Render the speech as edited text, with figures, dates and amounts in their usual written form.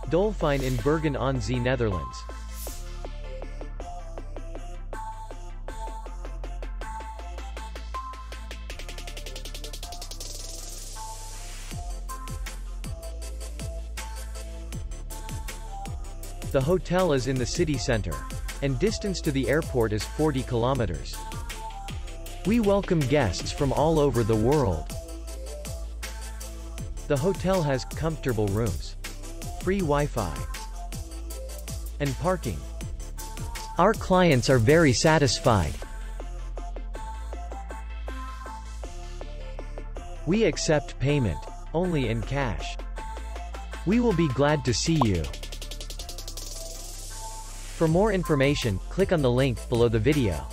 Dolfijn in Bergen on Zee, Netherlands. The hotel is in the city center, and distance to the airport is 40 kilometers. We welcome guests from all over the world. The hotel has comfortable rooms, free Wi-Fi, and parking. Our clients are very satisfied. We accept payment only in cash. We will be glad to see you. For more information, click on the link below the video.